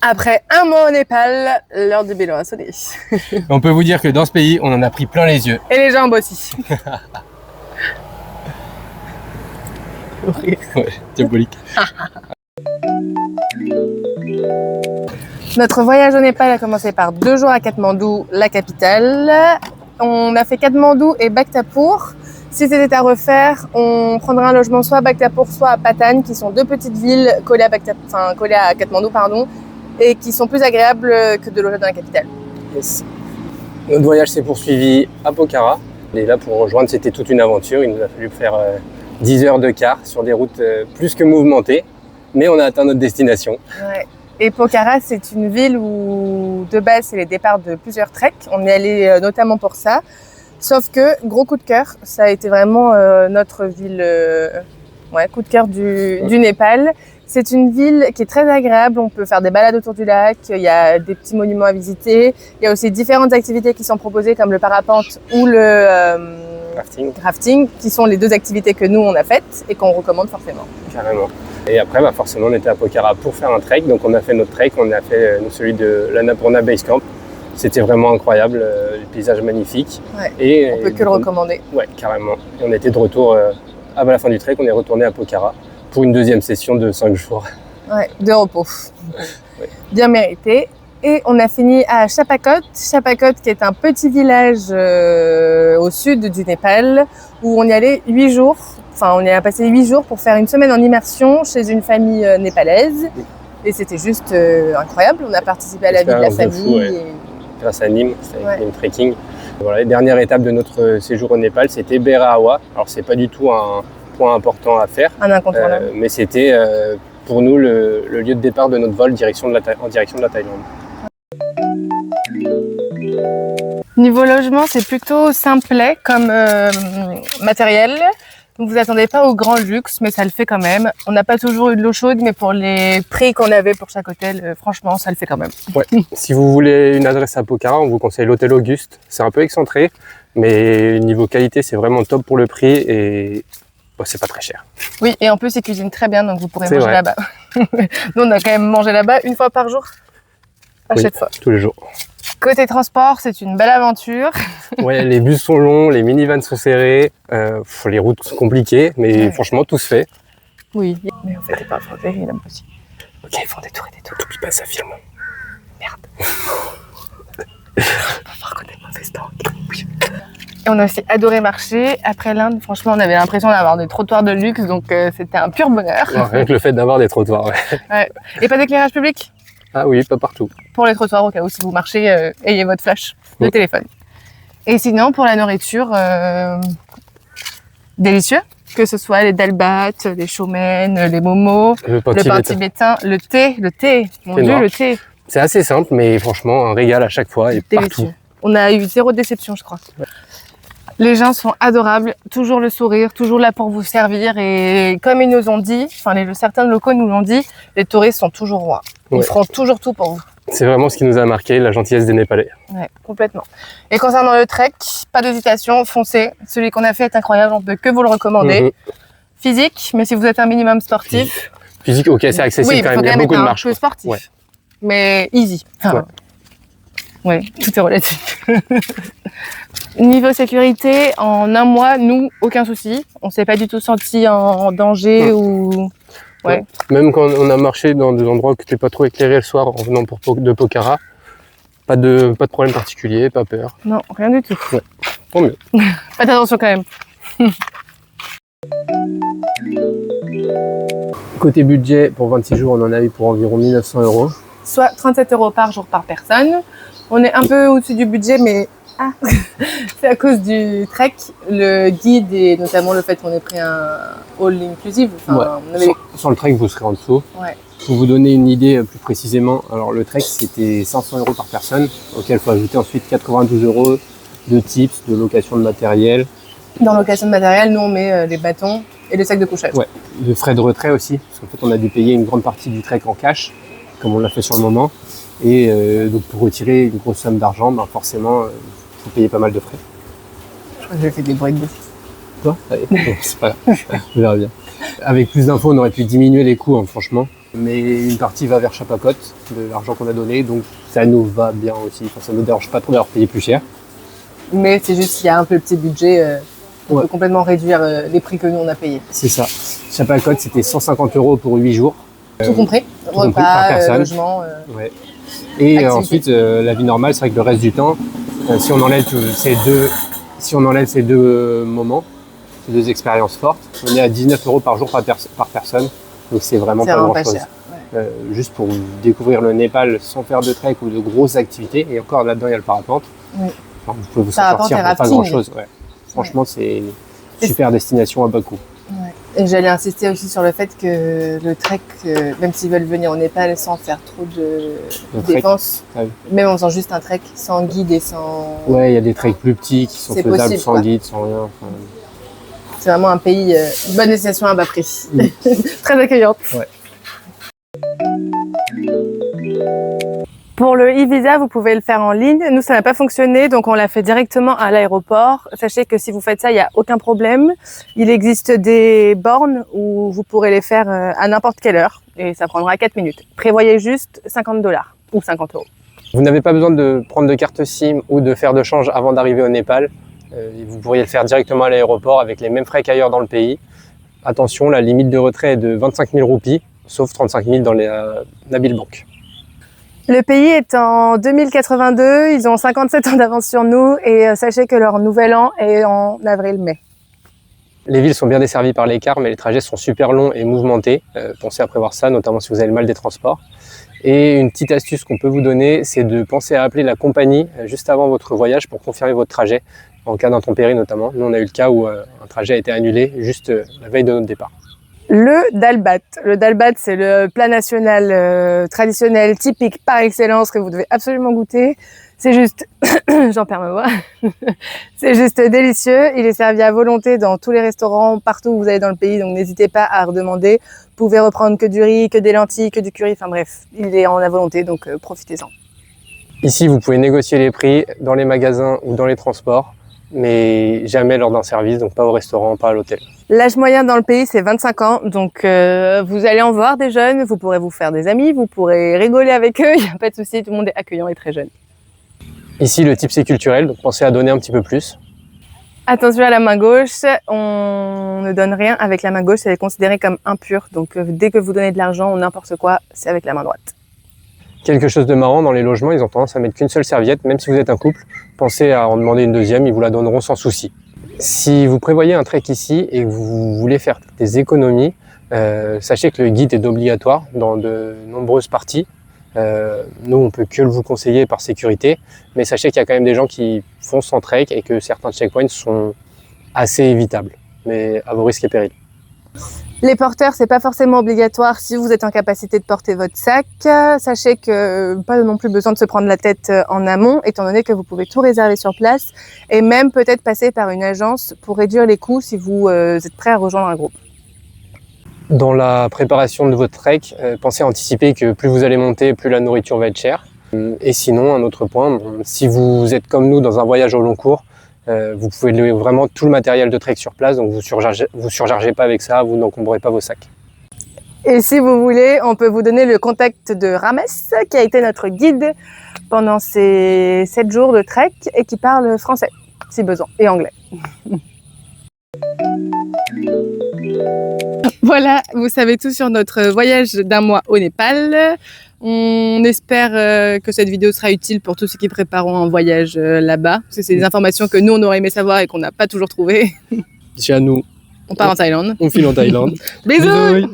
Après un mois au Népal, l'heure du bilan a sonné. On peut vous dire que dans ce pays, on en a pris plein les yeux. Et les jambes aussi. Ouais, diabolique. Notre voyage au Népal a commencé par 2 jours à Katmandou, la capitale. On a fait Katmandou et Bhaktapur. Si c'était à refaire, on prendra un logement soit à Bhaktapur, soit à Patan, qui sont 2 petites villes collées à Katmandou, et qui sont plus agréables que de loger dans la capitale. Yes. Notre voyage s'est poursuivi à Pokhara. Et là, pour rejoindre, c'était toute une aventure. Il nous a fallu faire 10 heures de car sur des routes plus que mouvementées. Mais on a atteint notre destination. Ouais. Et Pokhara, c'est une ville où, de base, c'est les départs de plusieurs treks. On est allé notamment pour ça. Sauf que, gros coup de cœur, ça a été vraiment notre ville, coup de cœur du Népal. C'est une ville qui est très agréable, on peut faire des balades autour du lac, il y a des petits monuments à visiter. Il y a aussi différentes activités qui sont proposées comme le parapente ou le rafting, qui sont les 2 activités que nous on a faites et qu'on recommande forcément. Carrément. Et après, forcément, on était à Pokhara pour faire un trek. Donc on a fait notre trek, on a fait celui de l'Annapurna Base Camp. C'était vraiment incroyable, le paysage magnifique. Ouais, et on peut que le recommander. Ouais, carrément. Et on était de retour à la fin du trek, on est retourné à Pokhara pour une deuxième session de 5 jours. Ouais, de repos. Ouais. Bien mérité. Et on a fini à Chapakot. Chapakot qui est un petit village au sud du Népal où on y allait 8 jours. Enfin, on y a passé 8 jours pour faire une semaine en immersion chez une famille népalaise. Et c'était juste incroyable. On a participé à la vie de la famille. Grâce à Nîmes, c'était une trekking. Voilà, la dernière étape de notre séjour au Népal, c'était Berahawa. Alors, c'est pas du tout un point important à faire. Un incontournable. Mais c'était pour nous le lieu de départ de notre vol en direction de la Thaïlande. Niveau logement, c'est plutôt simplet comme matériel. Donc vous attendez pas au grand luxe, mais ça le fait quand même. On n'a pas toujours eu de l'eau chaude, mais pour les prix qu'on avait pour chaque hôtel, franchement, ça le fait quand même. Ouais. Si vous voulez une adresse à Pokhara, on vous conseille l'hôtel Auguste. C'est un peu excentré, mais niveau qualité, c'est vraiment top pour le prix et c'est pas très cher. Oui, et en plus, ils cuisinent très bien, donc vous pourrez manger là-bas. Nous, on a quand même mangé là-bas 1 fois par jour, à chaque fois. Tous les jours. Côté transport, c'est une belle aventure. Ouais, les bus sont longs, les minivans sont serrés, les routes sont compliquées, mais franchement, tout se fait. Oui, mais en fait, t'es pas français, il aime aussi. Ok, ils font des tours et des tours. T'oublies pas, ça filme. Merde. On va voir qu'on est mauvais temps. Et on a aussi adoré marcher. Après l'Inde, franchement, on avait l'impression d'avoir des trottoirs de luxe, donc c'était un pur bonheur. Ouais, rien que le fait d'avoir des trottoirs, ouais. Et pas d'éclairage public? Ah oui, pas partout. Pour les trottoirs, au cas où si vous marchez, ayez votre flash de téléphone. Et sinon, pour la nourriture, délicieux. Que ce soit les dalbat, les chomen, les momos, le pain tibétain, le thé. Mon Dieu, le thé. C'est assez simple, mais franchement, un régal à chaque fois et délicieux. Partout. On a eu 0 déception, je crois. Ouais. Les gens sont adorables, toujours le sourire, toujours là pour vous servir. Et comme ils nous ont dit, certains locaux nous l'ont dit, les touristes sont toujours rois. Ils feront toujours tout pour vous. C'est vraiment ce qui nous a marqué, la gentillesse des Népalais. Ouais, complètement. Et concernant le trek, pas d'hésitation, foncez. Celui qu'on a fait est incroyable, on peut que vous le recommander. Physique, mais si vous êtes un minimum sportif. Physique, ok, c'est accessible quand même, il y a beaucoup de marches. Un peu sportif, mais easy. Ouais, tout est relatif. Niveau sécurité, en 1 mois, nous, aucun souci. On s'est pas du tout senti en danger ou... Ouais. Même quand on a marché dans des endroits qui n'étaient pas trop éclairés le soir en venant de Pokhara, pas de problème particulier, pas peur. Non, rien du tout. Ouais, tant mieux. Faites attention quand même. Côté budget, pour 26 jours, on en a eu pour environ 1 900 €. Soit 37 € par jour par personne. On est un peu au-dessus du budget, mais c'est à cause du trek, le guide et notamment le fait qu'on ait pris un all-inclusive. Sans le trek, vous serez en dessous. Ouais. Pour vous donner une idée plus précisément, alors le trek c'était 500 € par personne, auquel il faut ajouter ensuite 92 € de tips, de location de matériel. Dans location de matériel, nous on met les bâtons et le sac de couchage. Ouais, de frais de retrait aussi, parce qu'en fait on a dû payer une grande partie du trek en cash, comme on l'a fait sur le moment. Et donc pour retirer une grosse somme d'argent, forcément, il faut payer pas mal de frais. Je crois que j'ai fait des bruits de bouche. Toi ? Allez, bon, c'est pas grave, je verrai bien. Avec plus d'infos, on aurait pu diminuer les coûts, franchement. Mais une partie va vers Chapakot, de l'argent qu'on a donné, donc ça nous va bien aussi. Enfin, ça ne nous dérange pas trop d'avoir payé plus cher. Mais c'est juste qu'il y a un peu le petit budget, on Ouais. peut complètement réduire les prix que nous on a payés. C'est ça. Chapakot, c'était 150 € pour 8 jours. Tout compris, compris, par repas, personne. logement. Ouais. Et Activité. ensuite, la vie normale, c'est vrai que le reste du temps, si on enlève ces deux moments, ces deux expériences fortes, on est à 19 € par jour par personne. Donc c'est vraiment C'est pas vraiment grand pas chose. cher. Ouais. Juste pour découvrir le Népal sans faire de trek ou de grosses activités. Et encore là-dedans, il y a le parapente. Oui. Enfin, vous pouvez vous en Parapente sortir et pour pas rafting. grand-chose. Ouais. Franchement, c'est une super destination à bas coût. Ouais. Et j'allais insister aussi sur le fait que le trek, même s'ils veulent venir au Népal sans faire trop de Le trek. dépenses, Ah oui. même en faisant juste un trek sans guide et sans... Ouais, il y a des treks plus petits qui sont C'est faisables possible, sans quoi. guide, sans rien. Enfin, C'est vraiment un pays, une bonne destination à bas prix. Oui. Très accueillante. Ouais. Pour le e-visa, vous pouvez le faire en ligne. Nous, ça n'a pas fonctionné, donc on l'a fait directement à l'aéroport. Sachez que si vous faites ça, il n'y a aucun problème. Il existe des bornes où vous pourrez les faire à n'importe quelle heure et ça prendra 4 minutes. Prévoyez juste 50 $ ou 50 €. Vous n'avez pas besoin de prendre de carte SIM ou de faire de change avant d'arriver au Népal. Vous pourriez le faire directement à l'aéroport avec les mêmes frais qu'ailleurs dans le pays. Attention, la limite de retrait est de 25 000 roupies, sauf 35 000 dans les Nabil Bank. Le pays est en 2082, ils ont 57 ans d'avance sur nous et sachez que leur nouvel an est en avril-mai. Les villes sont bien desservies par les cars, mais les trajets sont super longs et mouvementés. Pensez à prévoir ça, notamment si vous avez le mal des transports. Et une petite astuce qu'on peut vous donner, c'est de penser à appeler la compagnie juste avant votre voyage pour confirmer votre trajet, en cas d'intempérie notamment. Nous, on a eu le cas où un trajet a été annulé juste la veille de notre départ. Le dalbat. Le dalbat, c'est le plat national traditionnel, typique par excellence que vous devez absolument goûter. C'est juste, j'en perds ma voix, c'est juste délicieux. Il est servi à volonté dans tous les restaurants, partout où vous allez dans le pays, donc n'hésitez pas à redemander. Vous pouvez reprendre que du riz, que des lentilles, que du curry, enfin bref, il est en à volonté, donc profitez-en. Ici, vous pouvez négocier les prix dans les magasins ou dans les transports, mais jamais lors d'un service, donc pas au restaurant, pas à l'hôtel. L'âge moyen dans le pays, c'est 25 ans, donc vous allez en voir des jeunes, vous pourrez vous faire des amis, vous pourrez rigoler avec eux, il n'y a pas de souci, tout le monde est accueillant et très jeune. Ici, le type c'est culturel, donc pensez à donner un petit peu plus. Attention à la main gauche, on ne donne rien avec la main gauche, elle est considérée comme impure, donc dès que vous donnez de l'argent ou n'importe quoi, c'est avec la main droite. Quelque chose de marrant, dans les logements, ils ont tendance à mettre qu'une seule serviette, même si vous êtes un couple, pensez à en demander une deuxième, ils vous la donneront sans souci. Si vous prévoyez un trek ici et que vous voulez faire des économies, sachez que le guide est obligatoire dans de nombreuses parties. Nous, on peut que vous conseiller par sécurité, mais sachez qu'il y a quand même des gens qui font sans trek et que certains checkpoints sont assez évitables, mais à vos risques et périls. Les porteurs, c'est pas forcément obligatoire si vous êtes en capacité de porter votre sac. Sachez que pas non plus besoin de se prendre la tête en amont, étant donné que vous pouvez tout réserver sur place et même peut-être passer par une agence pour réduire les coûts si vous êtes prêt à rejoindre un groupe. Dans la préparation de votre trek, pensez à anticiper que plus vous allez monter, plus la nourriture va être chère. Et sinon, un autre point, si vous êtes comme nous dans un voyage au long cours, vous pouvez louer vraiment tout le matériel de trek sur place, donc vous surchargez pas avec ça, vous n'encombrez pas vos sacs. Et si vous voulez, on peut vous donner le contact de Rames, qui a été notre guide pendant ces 7 jours de trek et qui parle français, si besoin, et anglais. Voilà, vous savez tout sur notre voyage d'un mois au Népal. On espère que cette vidéo sera utile pour tous ceux qui prépareront un voyage là-bas. Parce que c'est des informations que nous, on aurait aimé savoir et qu'on n'a pas toujours trouvées. Chez nous, On part en Thaïlande. on file en Thaïlande. Bisous. Bisous.